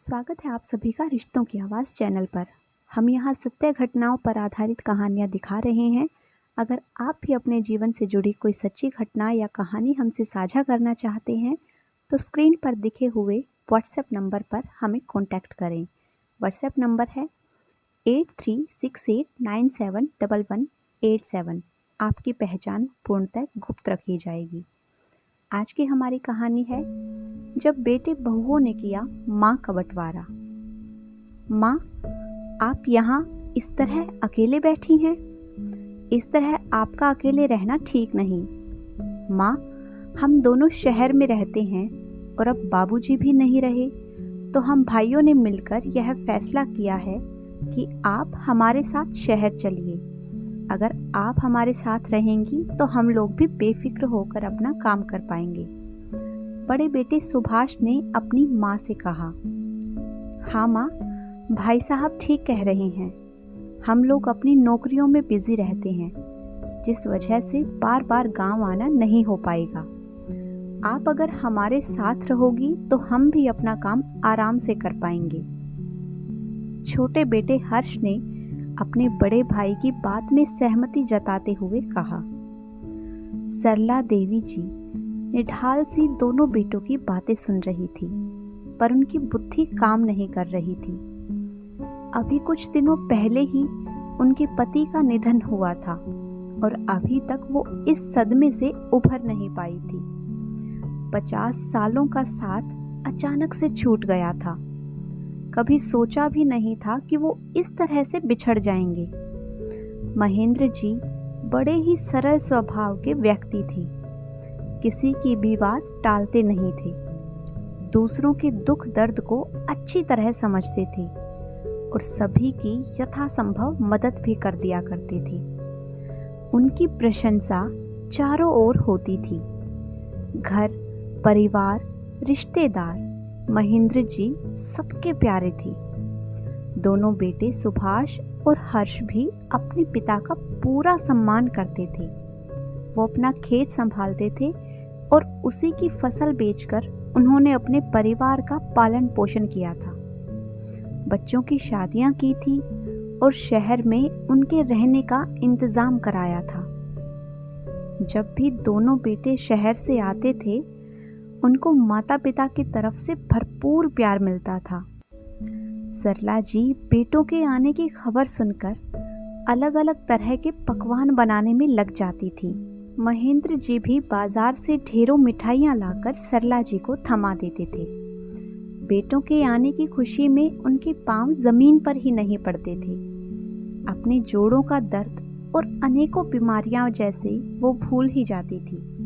स्वागत है आप सभी का रिश्तों की आवाज़ चैनल पर। हम यहाँ सत्य घटनाओं पर आधारित कहानियाँ दिखा रहे हैं। अगर आप भी अपने जीवन से जुड़ी कोई सच्ची घटना या कहानी हमसे साझा करना चाहते हैं तो स्क्रीन पर दिखे हुए व्हाट्सएप नंबर पर हमें कॉन्टैक्ट करें। व्हाट्सएप नंबर है 8368971187। आपकी पहचान पूर्णतः गुप्त रखी जाएगी। आज की हमारी कहानी है जब बेटे बहुओं ने किया माँ का बंटवारा। माँ, आप यहाँ इस तरह अकेले बैठी हैं। इस तरह आपका अकेले रहना ठीक नहीं। माँ, हम दोनों शहर में रहते हैं और अब बाबूजी भी नहीं रहे, तो हम भाइयों ने मिलकर यह फैसला किया है कि आप हमारे साथ शहर चलिए। अगर आप हमारे साथ रहेंगी तो हम लोग भी बेफिक्र होकर अपना काम कर पाएंगे। बड़े बेटे सुभाष ने अपनी माँ से कहा। हाँ माँ, भाई साहब ठीक कह रहे हैं। हम लोग अपनी नौकरियों में बिजी रहते हैं, जिस वजह से बार बार गांव आना नहीं हो पाएगा। आप अगर हमारे साथ रहोगी तो हम भी अपना काम आराम से कर पाएंगे। छोटे बेटे हर्ष ने अपने बड़े भाई की बात में सहमति जताते हुए कहा। सरला देवी जी निढाल सी दोनों बेटों की बातें सुन रही थी, पर उनकी बुद्धि काम नहीं कर रही थी। अभी कुछ दिनों पहले ही उनके पति का निधन हुआ था और अभी तक वो इस सदमे से उभर नहीं पाई थी। 50 सालों का साथ अचानक से छूट गया था। कभी सोचा भी नहीं था कि वो इस तरह से बिछड़ जाएंगे। महेंद्र जी बड़े ही सरल स्वभाव के व्यक्ति थे। किसी की भी बात टालते नहीं थे। दूसरों के दुख दर्द को अच्छी तरह समझते थे और सभी की यथासंभव मदद भी कर दिया करते थे। उनकी प्रशंसा चारों ओर होती थी। घर, परिवार, रिश्तेदार, महेंद्र जी सबके प्यारे थे। दोनों बेटे सुभाष और हर्ष भी अपने पिता का पूरा सम्मान करते थे। वो अपना खेत संभालते थे और उसी की फसल बेचकर उन्होंने अपने परिवार का पालन पोषण किया था। बच्चों की शादियां की थी और शहर में उनके रहने का इंतजाम कराया था। जब भी दोनों बेटे शहर से आते थे, उनको माता पिता की तरफ से भरपूर प्यार मिलता था। सरला जी बेटों के आने की खबर सुनकर अलग अलग तरह के पकवान बनाने में लग जाती थी। महेंद्र जी भी बाजार से ढेरों मिठाइयाँ लाकर सरला जी को थमा देते थे। बेटों के आने की खुशी में उनके पांव जमीन पर ही नहीं पड़ते थे। अपने जोड़ों का दर्द और अनेकों बीमारियां जैसे वो भूल ही जाती थी।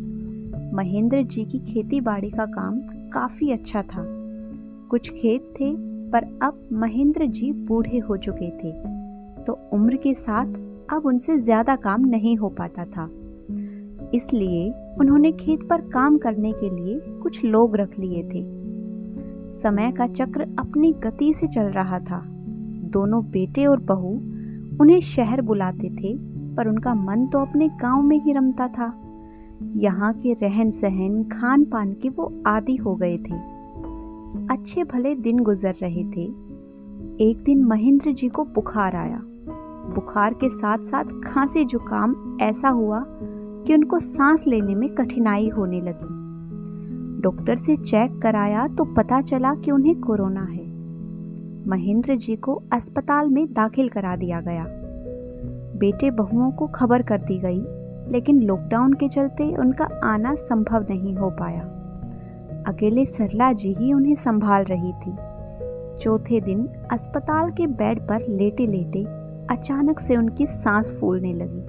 महेंद्र जी की खेती बाड़ी का काम काफी अच्छा था। कुछ खेत थे, पर अब महेंद्र जी बूढ़े हो चुके थे, तो उम्र के साथ अब उनसे ज्यादा काम नहीं हो पाता था। इसलिए उन्होंने खेत पर काम करने के लिए कुछ लोग रख लिए थे। समय का चक्र अपनी गति से चल रहा था। दोनों बेटे और बहू उन्हें शहर बुलाते थे, पर उनका मन तो अपने गांव में ही रमता था। यहाँ के रहन सहन, खान पान के वो आदी हो गए थे। अच्छे भले दिन गुजर रहे थे। एक दिन महेंद्र जी को बुखार आया। बुखार के साथ साथ खांसी जुकाम ऐसा हुआ कि उनको सांस लेने में कठिनाई होने लगी। डॉक्टर से चेक कराया तो पता चला कि उन्हें कोरोना है। महेंद्र जी को अस्पताल में दाखिल करा दिया गया। बेटे बहुओं को खबर कर दी गई, लेकिन लॉकडाउन के चलते उनका आना संभव नहीं हो पाया। अकेले सरला जी ही उन्हें संभाल रही थी। चौथे दिन अस्पताल के बेड पर लेटे लेटे अचानक से उनकी सांस फूलने लगी।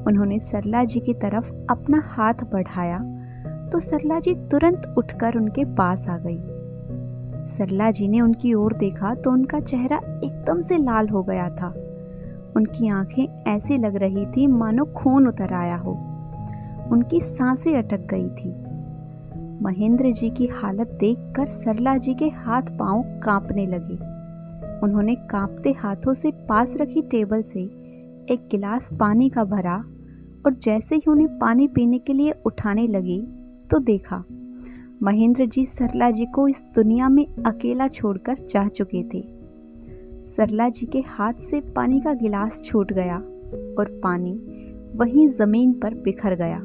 उन्होंने सरला जी की तरफ अपना हाथ बढ़ाया तो सरला जी तुरंत उठकर उनके पास आ गई। सरला जी ने उनकी ओर देखा तो उनका चेहरा एकदम से लाल हो गया था। उनकी आंखें ऐसी लग रही थी मानो खून उतर आया हो। उनकी सांसें अटक गई थी। महेंद्र जी की हालत देखकर सरला जी के हाथ पांव कांपने लगे। उन्होंने कांपते हाथों से पास रखी टेबल से एक गिलास पानी का भरा और जैसे ही उन्हें पानी पीने के लिए उठाने लगी तो देखा महेंद्र जी सरला जी को इस दुनिया में अकेला छोड़कर जा चुके थे। सरला जी के हाथ से पानी का गिलास छूट गया और पानी वहीं जमीन पर बिखर गया।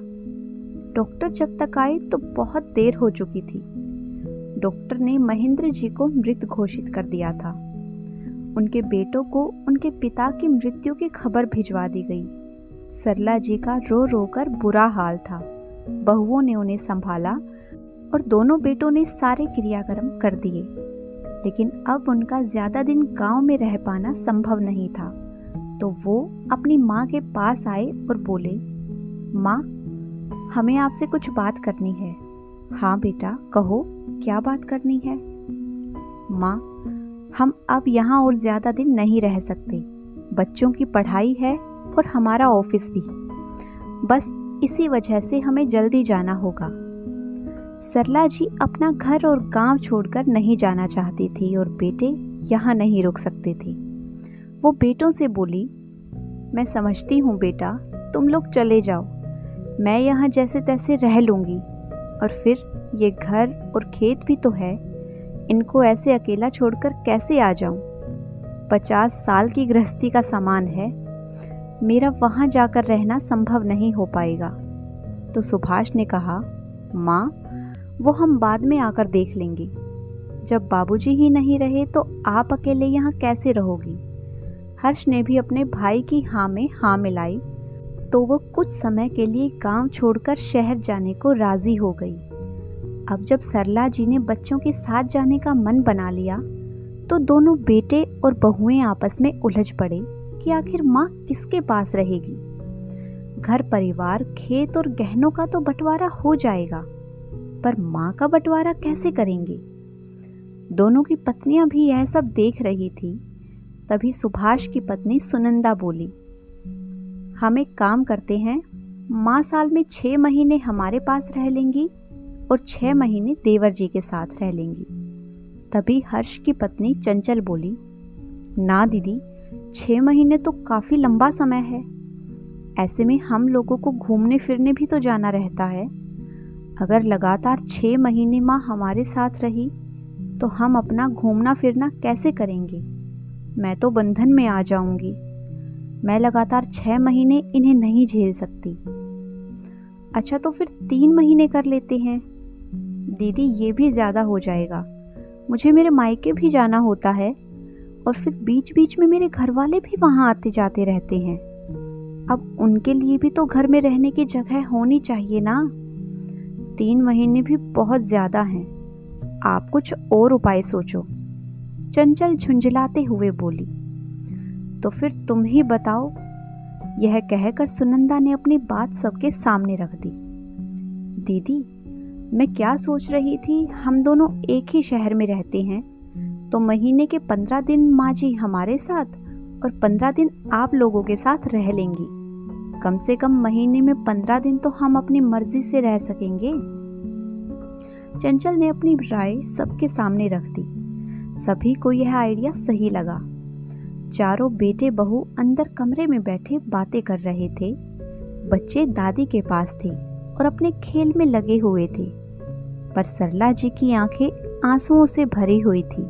डॉक्टर जब तक आए तो बहुत देर हो चुकी थी। डॉक्टर ने महेंद्र जी को मृत घोषित कर दिया था। उनके बेटों को उनके पिता की मृत्यु की खबर भिजवा दी गई। सरला जी का रो रो कर बुरा हाल था। बहुओं ने उन्हें संभाला और दोनों बेटों ने सारे क्रियाक्रम कर दिए, लेकिन अब उनका ज्यादा दिन गांव में रह पाना संभव नहीं था। तो वो अपनी माँ के पास आए और बोले, माँ, हमें आपसे कुछ बात करनी है। हाँ बेटा, कहो, क्या बात करनी है? माँ, हम अब यहाँ और ज्यादा दिन नहीं रह सकते। बच्चों की पढ़ाई है और हमारा ऑफिस भी। बस इसी वजह से हमें जल्दी जाना होगा। सरला जी अपना घर और गांव छोड़कर नहीं जाना चाहती थी और बेटे यहाँ नहीं रुक सकते थे। वो बेटों से बोली, मैं समझती हूँ बेटा, तुम लोग चले जाओ, मैं यहाँ जैसे तैसे रह लूँगी। और फिर ये घर और खेत भी तो है, इनको ऐसे अकेला छोड़कर कैसे आ जाऊं? 50 साल की गृहस्थी का सामान है, मेरा वहां जाकर रहना संभव नहीं हो पाएगा। तो सुभाष ने कहा, माँ, वो हम बाद में आकर देख लेंगे। जब बाबूजी ही नहीं रहे तो आप अकेले यहाँ कैसे रहोगी? हर्ष ने भी अपने भाई की हाँ में हाँ मिलाई तो वो कुछ समय के लिए गांव छोड़कर शहर जाने को राजी हो गई। अब जब सरला जी ने बच्चों के साथ जाने का मन बना लिया तो दोनों बेटे और बहुएं आपस में उलझ पड़े कि आखिर माँ किसके पास रहेगी। घर परिवार, खेत और गहनों का तो बंटवारा हो जाएगा, पर माँ का बंटवारा कैसे करेंगे? दोनों की पत्नियां भी यह सब देख रही थी। तभी सुभाष की पत्नी सुनंदा बोली, हम एक काम करते हैं, माँ साल में 6 महीने हमारे पास रह लेंगी और 6 महीने देवर जी के साथ रह लेंगी। तभी हर्ष की पत्नी चंचल बोली, ना दीदी, 6 महीने तो काफी लंबा समय है। ऐसे में हम लोगों को घूमने फिरने भी तो जाना रहता है। अगर लगातार 6 महीने माँ हमारे साथ रही तो हम अपना घूमना फिरना कैसे करेंगे? मैं तो बंधन में आ जाऊंगी। मैं लगातार 6 महीने इन्हें नहीं झेल सकती। अच्छा, तो फिर 3 महीने कर लेते हैं। दीदी, ये भी ज्यादा हो जाएगा, मुझे मेरे मायके भी जाना होता है और फिर बीच बीच में मेरे घर वाले भी वहां आते जाते रहते हैं। अब उनके लिए भी तो घर में रहने की जगह होनी चाहिए ना। 3 महीने भी बहुत ज्यादा हैं। आप कुछ और उपाय सोचो। चंचल झुंझलाते हुए बोली, तो फिर तुम ही बताओ। यह कहकर सुनंदा ने अपनी बात सबके सामने रख दी। दीदी, मैं क्या सोच रही थी, हम दोनों एक ही शहर में रहते हैं तो महीने के 15 दिन माँ जी हमारे साथ और 15 दिन आप लोगों के साथ रह लेंगी। कम से कम महीने में 15 दिन तो हम अपनी मर्जी से रह सकेंगे। चंचल ने अपनी राय सबके सामने रख दी। सभी को यह आइडिया सही लगा। चारों बेटे बहू अंदर कमरे में बैठे बातें कर रहे थे। बच्चे दादी के पास थे और अपने खेल में लगे हुए थे, पर सरला जी की आंखें आंसुओं से भरी हुई थी।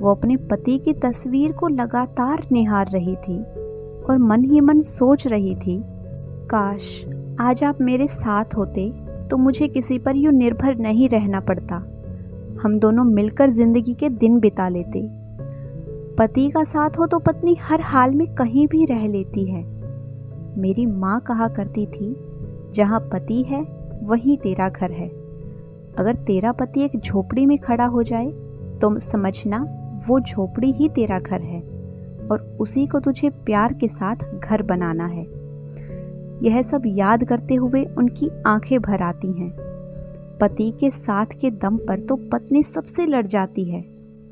वो अपने पति की तस्वीर को लगातार निहार रही थी और मन ही मन सोच रही थी, काश आज आप मेरे साथ होते तो मुझे किसी पर यूं निर्भर नहीं रहना पड़ता। हम दोनों मिलकर जिंदगी के दिन बिता लेते। पति का साथ हो तो पत्नी हर हाल में कहीं भी रह लेती है। मेरी माँ कहा करती थी, जहाँ पति है वहीं तेरा घर है। अगर तेरा पति एक झोपड़ी में खड़ा हो जाए तो समझना वो झोपड़ी ही तेरा घर है और उसी को तुझे प्यार के साथ घर बनाना है। यह सब याद करते हुए उनकी आंखें भर आती हैं। पति के साथ के दम पर तो पत्नी सबसे लड़ जाती है।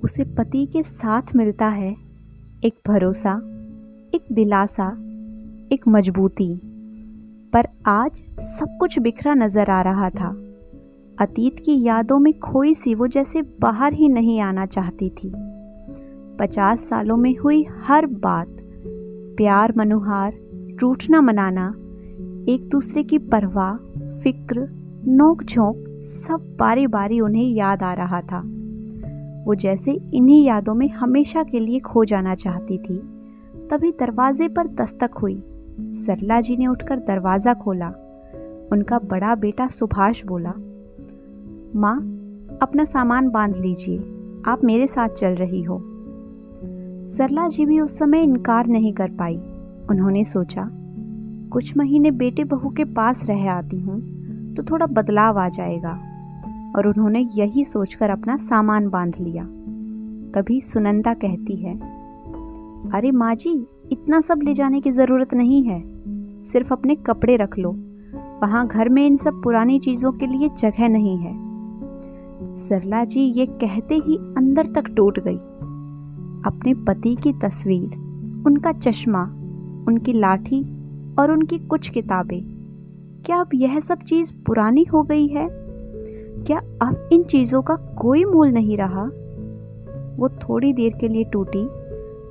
उसे पति के साथ मिलता है एक भरोसा, एक दिलासा, एक मजबूती। पर आज सब कुछ बिखरा नजर आ रहा था। अतीत की यादों में खोई सी वो जैसे बाहर ही नहीं आना चाहती थी। 50 सालों में हुई हर बात, प्यार मनुहार, रूठना मनाना, एक दूसरे की परवाह, फिक्र, नोक झोंक सब बारी बारी उन्हें याद आ रहा था। वो जैसे इन्हीं यादों में हमेशा के लिए खो जाना चाहती थी। तभी दरवाजे पर दस्तक हुई। सरला जी ने उठकर दरवाजा खोला। उनका बड़ा बेटा सुभाष बोला, माँ, अपना सामान बांध लीजिए, आप मेरे साथ चल रही हो। सरला जी भी उस समय इनकार नहीं कर पाई। उन्होंने सोचा, कुछ महीने बेटे बहू के पास रह आती हूँ तो थोड़ा बदलाव आ जाएगा, और उन्होंने यही सोचकर अपना सामान बांध लिया। तभी सुनंदा कहती है, अरे माँ जी, इतना सब ले जाने की जरूरत नहीं है, सिर्फ अपने कपड़े रख लो, वहां घर में इन सब पुरानी चीजों के लिए जगह नहीं है। सरला जी ये कहते ही अंदर तक टूट गई। अपने पति की तस्वीर, उनका चश्मा, उनकी लाठी और उनकी कुछ किताबें, क्या अब यह सब चीज पुरानी हो गई है? क्या अब इन चीजों का कोई मोल नहीं रहा? वो थोड़ी देर के लिए टूटी,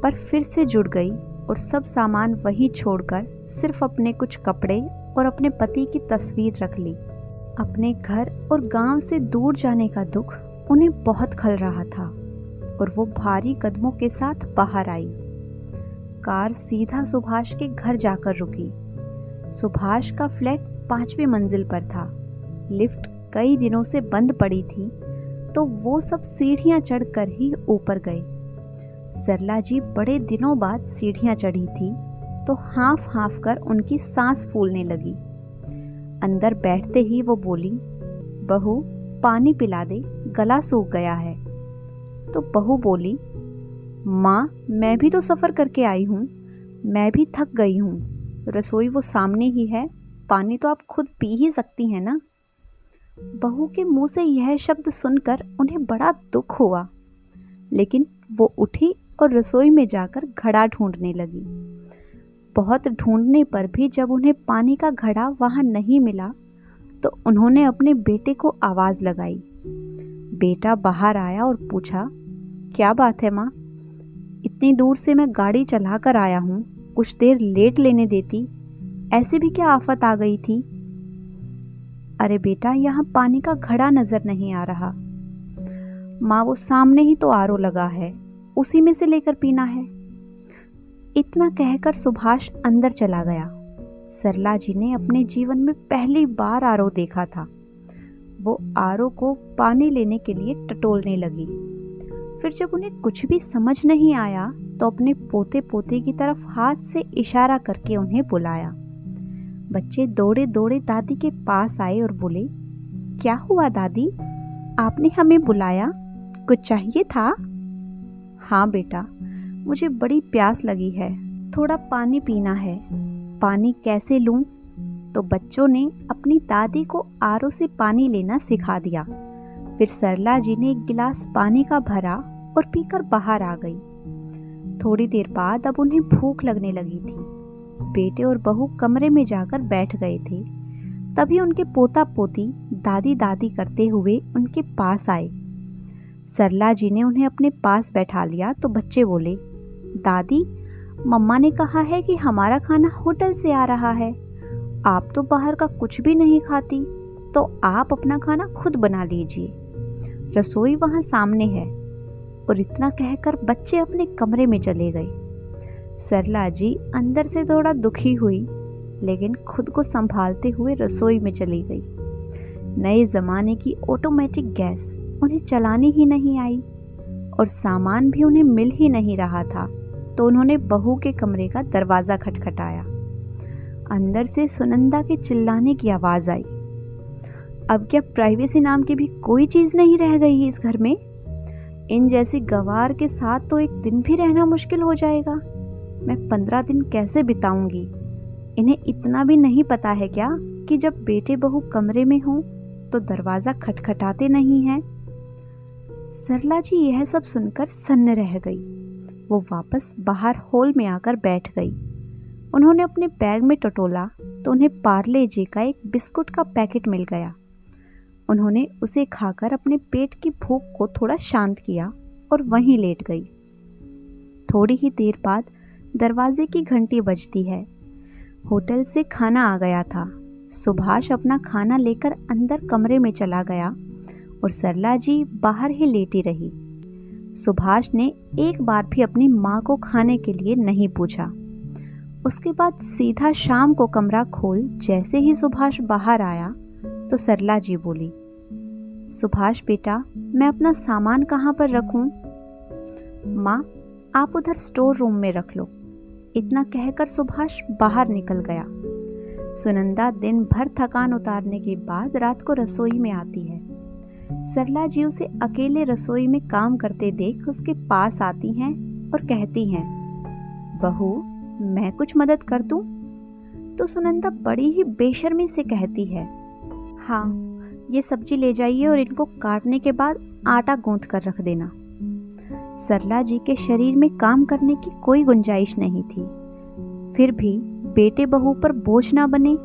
पर फिर से जुड़ गई और सब सामान वही छोड़कर सिर्फ अपने कुछ कपड़े और अपने पति की तस्वीर रख ली। अपने घर और गांव से दूर जाने का दुख उन्हें बहुत खल रहा था और वो भारी कदमों के साथ बाहर आई। कार सीधा सुभाष के घर जाकर रुकी। सुभाष का फ्लैट 5वीं मंजिल पर था। लिफ्ट कई दिनों से बंद पड़ी थी, तो वो सब सीढ़ियां चढ़कर ही ऊपर गए। सरला जी बड़े दिनों बाद सीढ़ियां चढ़ी थी, तो हाफ हाफ कर उनकी सांस फूलने लगी। अंदर बैठते ही वो बोली, बहू, पानी पिला दे, गला सूख गया है। तो बहू बोली, माँ, मैं भी तो सफ़र करके आई हूँ, मैं भी थक गई हूँ, रसोई वो सामने ही है, पानी तो आप खुद पी ही सकती हैं ना। बहू के मुंह से यह शब्द सुनकर उन्हें बड़ा दुख हुआ, लेकिन वो उठी और रसोई में जाकर घड़ा ढूंढने लगी। बहुत ढूंढने पर भी जब उन्हें पानी का घड़ा वहां नहीं मिला, तो उन्होंने अपने बेटे को आवाज़ लगाई। बेटा बाहर आया और पूछा, क्या बात है माँ? इतनी दूर से मैं गाड़ी चला कर आया हूँ, कुछ देर लेट लेने देती, ऐसे भी क्या आफत आ गई थी? अरे बेटा, यहाँ पानी का घड़ा नजर नहीं आ रहा। माँ, वो सामने ही तो आरओ लगा है, उसी में से लेकर पीना है। इतना कहकर सुभाष अंदर चला गया। सरला जी ने अपने जीवन में पहली बार आरओ देखा था। वो आरओ को पानी लेने के लिए टटोलने लगी। फिर जब उन्हें कुछ भी समझ नहीं आया, तो अपने पोते पोते की तरफ हाथ से इशारा करके उन्हें बुलाया। बच्चे दौड़े दौड़े दादी के पास आए और बोले, क्या हुआ दादी, आपने हमें बुलाया, कुछ चाहिए था? हाँ बेटा, मुझे बड़ी प्यास लगी है, थोड़ा पानी पीना है, पानी कैसे लूं? तो बच्चों ने अपनी दादी को आरओ से पानी लेना सिखा दिया। फिर सरला जी ने एक गिलास पानी का भरा और पीकर बाहर आ गई। थोड़ी देर बाद अब उन्हें भूख लगने लगी थी। बेटे और बहू कमरे में जाकर बैठ गए थे। तभी उनके पोता पोती दादी दादी करते हुए उनके पास आए। सरला जी ने उन्हें अपने पास बैठा लिया तो बच्चे बोले, दादी, मम्मा ने कहा है कि हमारा खाना होटल से आ रहा है, आप तो बाहर का कुछ भी नहीं खाती, तो आप अपना खाना खुद बना लीजिए, रसोई वहाँ सामने है। और इतना कहकर बच्चे अपने कमरे में चले गए। सरला जी अंदर से थोड़ा दुखी हुई, लेकिन खुद को संभालते हुए रसोई में चली गई। नए ज़माने की ऑटोमेटिक गैस उन्हें चलानी ही नहीं आई और सामान भी उन्हें मिल ही नहीं रहा था, तो उन्होंने बहू के कमरे का दरवाज़ा खटखटाया। अंदर से सुनंदा के चिल्लाने की आवाज़ आई। अब क्या प्राइवेसी नाम की भी कोई चीज़ नहीं रह गई है इस घर में? इन जैसी गवार के साथ तो एक दिन भी रहना मुश्किल हो जाएगा। मैं 15 दिन कैसे बिताऊंगी? इन्हें इतना भी नहीं पता है क्या कि जब बेटे बहू कमरे में हों तो दरवाज़ा खटखटाते नहीं हैं? सरला जी यह सब सुनकर सन्न रह गई। वो वापस बाहर हॉल में आकर बैठ गई। उन्होंने अपने बैग में टटोला तो उन्हें पार्ले जी का एक बिस्कुट का पैकेट मिल गया। उन्होंने उसे खाकर अपने पेट की भूख को थोड़ा शांत किया और वहीं लेट गई। थोड़ी ही देर बाद दरवाजे की घंटी बजती है। होटल से खाना आ गया था। सुभाष अपना खाना लेकर अंदर कमरे में चला गया और सरला जी बाहर ही लेटी रही। सुभाष ने एक बार भी अपनी माँ को खाने के लिए नहीं पूछा। उसके बाद सीधा शाम को कमरा खोल जैसे ही सुभाष बाहर आया तो सरला जी बोली, सुभाष बेटा, मैं अपना सामान कहाँ पर रखूं? माँ, आप उधर स्टोर रूम में रख लो। इतना कहकर सुभाष बाहर निकल गया। सुनंदा दिन भर थकान उतारने के बाद रात को रसोई में आती है। सरला जी उसे अकेले रसोई में काम करते देख उसके पास आती हैं और कहती हैं, बहू, मैं कुछ मदद कर दूं? तो सुनंदा बड़ी ही बेशर्मी से कहती है, हाँ, ये सब्जी ले जाइए और इनको काटने के बाद आटा गूंथ कर रख देना। सरला जी के शरीर में काम करने की कोई गुंजाइश नहीं थी, फिर भी बेटे बहू पर बोझ ना बने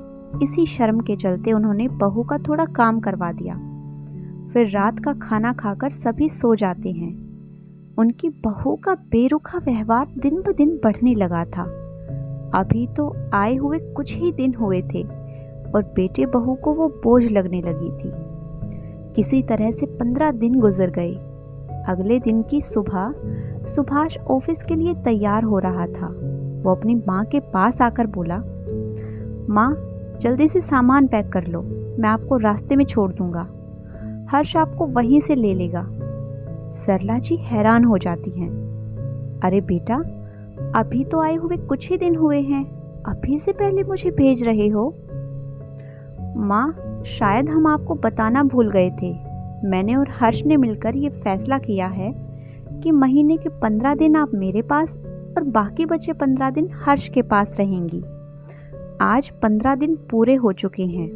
इसी शर्म के चलते उन्होंने बहू का थोड़ा काम करवा दिया। फिर रात का खाना खाकर सभी सो जाते हैं। उनकी बहू का बेरुखा व्यवहार दिन ब दिन बढ़ने लगा था। अभी तो आए हुए कुछ ही दिन हुए थे और बेटे बहू को वो बोझ लगने लगी थी। किसी तरह से 15 दिन गुजर गए। अगले दिन की सुबह सुभाष ऑफिस के लिए तैयार हो रहा था। वो अपनी माँ के पास आकर बोला, माँ, जल्दी से सामान पैक कर लो, मैं आपको रास्ते में छोड़ दूंगा। हर्ष आपको वहीं से ले लेगा। सरला जी हैरान हो जाती हैं। अरे बेटा, अभी तो आए हुए कुछ ही दिन हुए हैं, अभी से पहले मुझे भेज रहे हो? माँ, शायद हम आपको बताना भूल गए थे। मैंने और हर्ष ने मिलकर ये फैसला किया है कि महीने के 15 दिन आप मेरे पास और बाकी बचे 15 दिन हर्ष के पास रहेंगी। आज 15 दिन पूरे हो चुके हैं।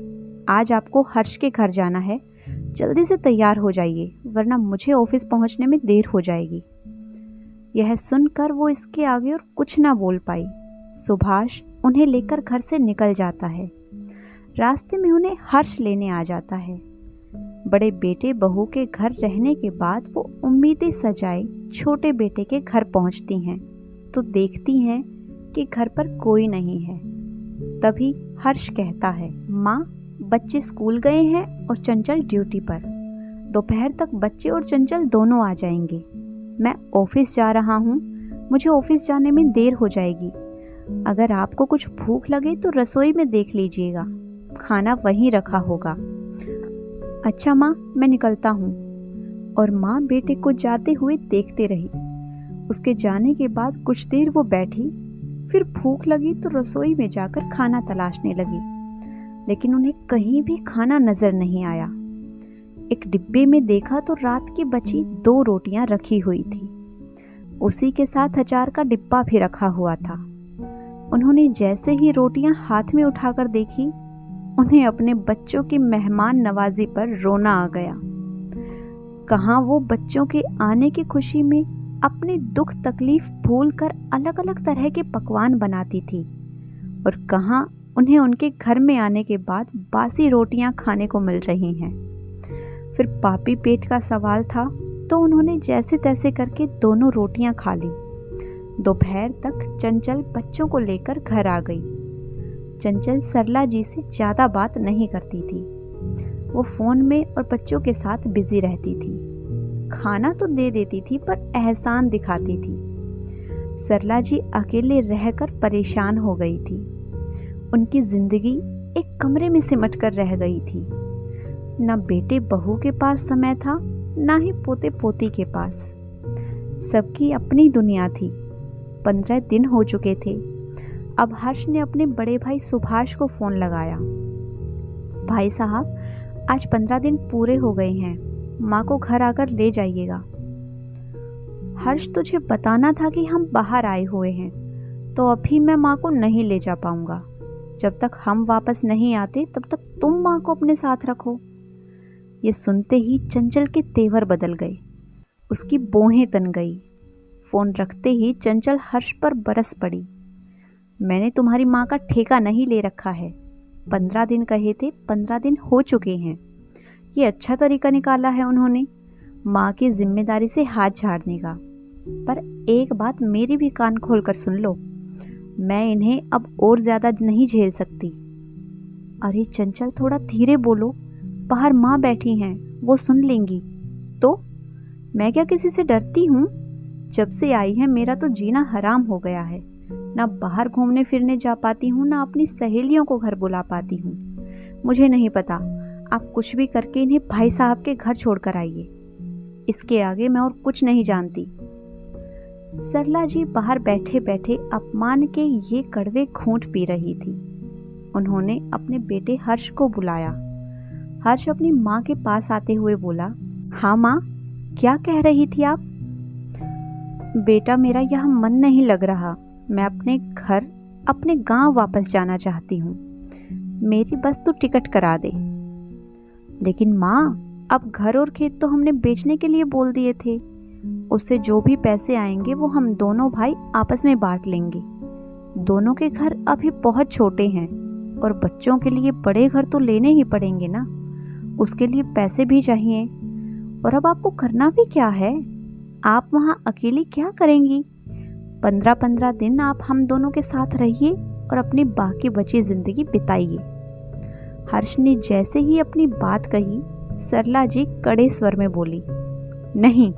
आज आपको हर्ष के घर जाना है। जल्दी से तैयार हो जाइए, वरना मुझे ऑफिस पहुंचने में देर हो जाएगी। यह सुनकर वो इसके आगे और कुछ ना बोल पाई। सुभाष उन्हें लेकर घर से निकल जाता है। रास्ते में उन्हें हर्ष लेने आ जाता है। बड़े बेटे बहू के घर रहने के बाद वो उम्मीदें सजाए छोटे बेटे के घर पहुंचती हैं तो देखती हैं कि घर पर कोई नहीं है। तभी हर्ष कहता है, माँ, बच्चे स्कूल गए हैं और चंचल ड्यूटी पर। दोपहर तक बच्चे और चंचल दोनों आ जाएंगे। मैं ऑफिस जा रहा हूँ, मुझे ऑफिस जाने में देर हो जाएगी। अगर आपको कुछ भूख लगे तो रसोई में देख लीजिएगा, खाना वहीं रखा होगा। अच्छा माँ, मैं निकलता हूँ। और माँ बेटे को जाते हुए देखते रही। उसके जाने के बाद कुछ देर वो बैठी, फिर भूख लगी तो रसोई में जाकर खाना तलाशने लगी, लेकिन उन्हें कहीं भी खाना नजर नहीं आया। एक डिब्बे में देखा तो रात की बची 2 रोटियां रखी हुई थी। उसी के साथ अचार का डिब्बा भी रखा हुआ था। उन्होंने जैसे ही रोटियां हाथ में उठाकर देखी, उन्हें अपने बच्चों की मेहमान नवाजी पर रोना आ गया। कहाँ वो बच्चों के आने की खुशी में अपने दुख तकलीफ भूलकर अलग अलग तरह के पकवान बनाती थी, और कहाँ उन्हें उनके घर में आने के बाद बासी रोटियां खाने को मिल रही हैं। फिर पापी पेट का सवाल था तो उन्होंने जैसे तैसे करके दोनों रोटियां खा ली। दोपहर तक चंचल बच्चों को लेकर घर आ गई। चंचल सरला जी से ज़्यादा बात नहीं करती थी। वो फ़ोन में और बच्चों के साथ बिजी रहती थी। खाना तो दे देती थी पर एहसान दिखाती थी। सरला जी अकेले रहकर परेशान हो गई थी। उनकी जिंदगी एक कमरे में सिमट कर रह गई थी। न बेटे बहू के पास समय था, ना ही पोते पोती के पास। सबकी अपनी दुनिया थी। 15 दिन हो चुके थे। अब हर्ष ने अपने बड़े भाई सुभाष को फ़ोन लगाया। भाई साहब, आज 15 दिन पूरे हो गए हैं, माँ को घर आकर ले जाइएगा। हर्ष, तुझे बताना था कि हम बाहर आए हुए हैं, तो अभी मैं माँ को नहीं ले जा पाऊंगा। जब तक हम वापस नहीं आते तब तक तुम माँ को अपने साथ रखो। ये सुनते ही चंचल के तेवर बदल गए। उसकी बोहें तन गई। फोन रखते ही चंचल हर्ष पर बरस पड़ी। मैंने तुम्हारी माँ का ठेका नहीं ले रखा है। 15 दिन कहे थे, 15 दिन हो चुके हैं। ये अच्छा तरीका निकाला है उन्होंने माँ की जिम्मेदारी से हाथ झाड़ने का। पर एक बात मेरी भी कान खोल कर सुन लो, मैं इन्हें अब और ज़्यादा नहीं झेल सकती। अरे चंचल, थोड़ा धीरे बोलो, बाहर माँ बैठी हैं, वो सुन लेंगी। तो मैं क्या किसी से डरती हूँ? जब से आई है मेरा तो जीना हराम हो गया है। ना बाहर घूमने फिरने जा पाती हूँ, ना अपनी सहेलियों को घर बुला पाती हूँ। मुझे नहीं पता, आप कुछ भी करके इन्हें भाई साहब के घर छोड़कर आइए। इसके आगे मैं और कुछ नहीं जानती। सरला जी बाहर बैठे बैठे अपमान के ये कड़वे घूंट पी रही थी। उन्होंने अपने बेटे हर्ष को बुलाया। हर्ष अपनी माँ के पास आते हुए बोला, हाँ माँ, क्या कह रही थी आप? बेटा, मेरा यहाँ मन नहीं लग रहा। मैं अपने घर, अपने गांव वापस जाना चाहती हूँ। मेरी बस तू टिकट करा दे। लेकिन माँ, अब घर और खेत तो हमने बेचने के लिए बोल दिए थे। उससे जो भी पैसे आएंगे वो हम दोनों भाई आपस में बांट लेंगे। दोनों के घर अभी बहुत छोटे हैं और बच्चों के लिए बड़े घर तो लेने ही पड़ेंगे ना। उसके लिए पैसे भी चाहिए। और अब आपको करना भी क्या है? आप वहाँ अकेली क्या करेंगी? 15-15 दिन आप हम दोनों के साथ रहिए और अपनी बाकी बची जिंदगी बिताइए। हर्ष ने जैसे ही अपनी बात कही, सरला जी कड़े स्वर में बोली, नहीं,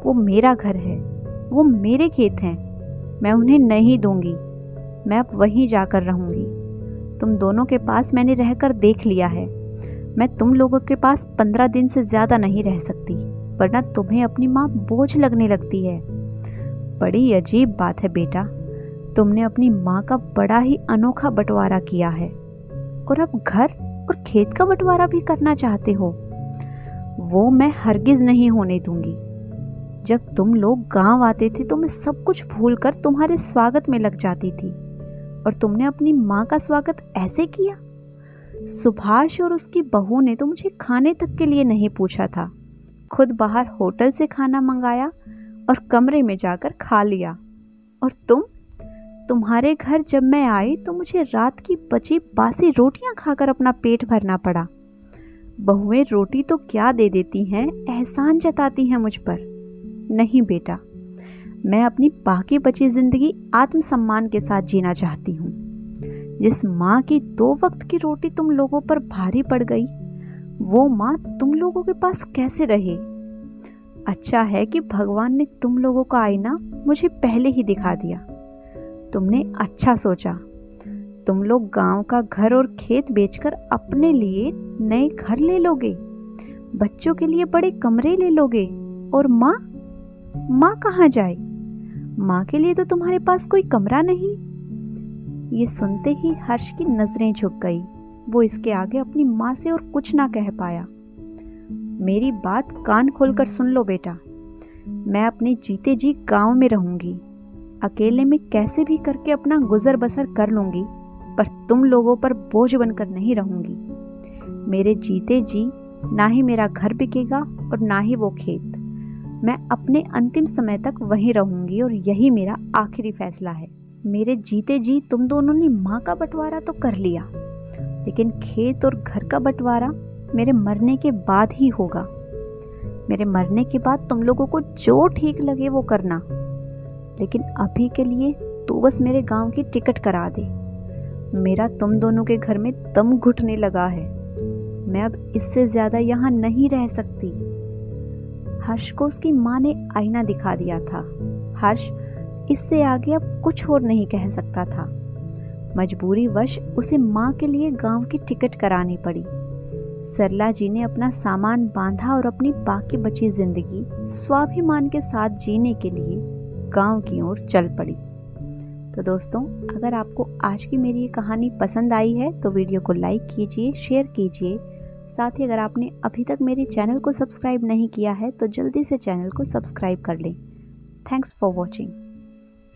वो मेरा घर है, वो मेरे खेत हैं, मैं उन्हें नहीं दूंगी। मैं अब वहीं जाकर रहूंगी। तुम दोनों के पास मैंने रहकर देख लिया है। मैं तुम लोगों के पास 15 दिन से ज्यादा नहीं रह सकती, वरना तुम्हें अपनी माँ बोझ लगने लगती है। बड़ी अजीब बात है बेटा, तुमने अपनी माँ का बड़ा ही अनोखा बंटवारा किया है और अब घर और खेत का बंटवारा भी करना चाहते हो। वो मैं हरगिज नहीं होने दूंगी। जब तुम लोग गांव आते थे तो मैं सब कुछ भूलकर तुम्हारे स्वागत में लग जाती थी, और तुमने अपनी माँ का स्वागत ऐसे किया। सुभाष और उसकी बहू ने तो मुझे खाने तक के लिए नहीं पूछा था। खुद बाहर होटल से खाना मंगाया और कमरे में जाकर खा लिया। और तुम्हारे घर जब मैं आई तो मुझे रात की बची बासी रोटियां खाकर अपना पेट भरना पड़ा। बहुएं रोटी तो क्या दे देती हैं, एहसान जताती हैं मुझ पर। नहीं बेटा, मैं अपनी बाकी बची जिंदगी आत्मसम्मान के साथ जीना चाहती हूँ। जिस माँ की 2 वक्त की रोटी तुम लोगों पर भारी पड़ गई, वो माँ तुम लोगों के पास कैसे रहे? अच्छा है कि भगवान ने तुम लोगों का आईना मुझे पहले ही दिखा दिया। तुमने अच्छा सोचा। तुम लोग गांव का घर और खेत बेचकर अपने लिए नए घर ले लोगे, बच्चों के लिए बड़े कमरे ले लोगे। और माँ कहाँ जाए? माँ के लिए तो तुम्हारे पास कोई कमरा नहीं। ये सुनते ही हर्ष की नजरें झुक गई। वो इसके आगे अपनी माँ से और कुछ ना कह पाया। मेरी बात कान खोलकर सुन लो बेटा, मैं अपने जीते जी गांव में रहूंगी। अकेले में कैसे भी करके अपना गुजर बसर कर लूंगी, पर तुम लोगों पर बोझ बनकर नहीं रहूंगी। मेरे जीते जी ना ही मेरा घर बिकेगा और ना ही वो खेत। मैं अपने अंतिम समय तक वहीं रहूंगी और यही मेरा आखिरी फैसला है। मेरे जीते जी तुम दोनों ने माँ का बंटवारा तो कर लिया, लेकिन खेत और घर का बंटवारा मेरे मरने के बाद ही होगा। मेरे मरने के बाद तुम लोगों को जो ठीक लगे वो करना, लेकिन अभी के लिए तू बस मेरे गांव की टिकट करा दे। मेरा तुम दोनों के घर में दम घुटने लगा है। मैं अब इससे ज्यादा यहाँ नहीं रह सकती। हर्ष को उसकी माँ ने आईना दिखा दिया था। हर्ष इससे आगे अब कुछ और नहीं कह सकता था। मजबूरी वश उसे माँ के लिए गांव की टिकट करानी पड़ी। सरला जी ने अपना सामान बांधा और अपनी बाकी बची जिंदगी स्वाभिमान के साथ जीने के लिए गांव की ओर चल पड़ी। तो दोस्तों, अगर आपको आज की मेरी ये कहानी पसंद आई है तो वीडियो को लाइक कीजिए, शेयर कीजिए। साथ ही अगर आपने अभी तक मेरे चैनल को सब्सक्राइब नहीं किया है तो जल्दी से चैनल को सब्सक्राइब कर लें। Thanks for watching.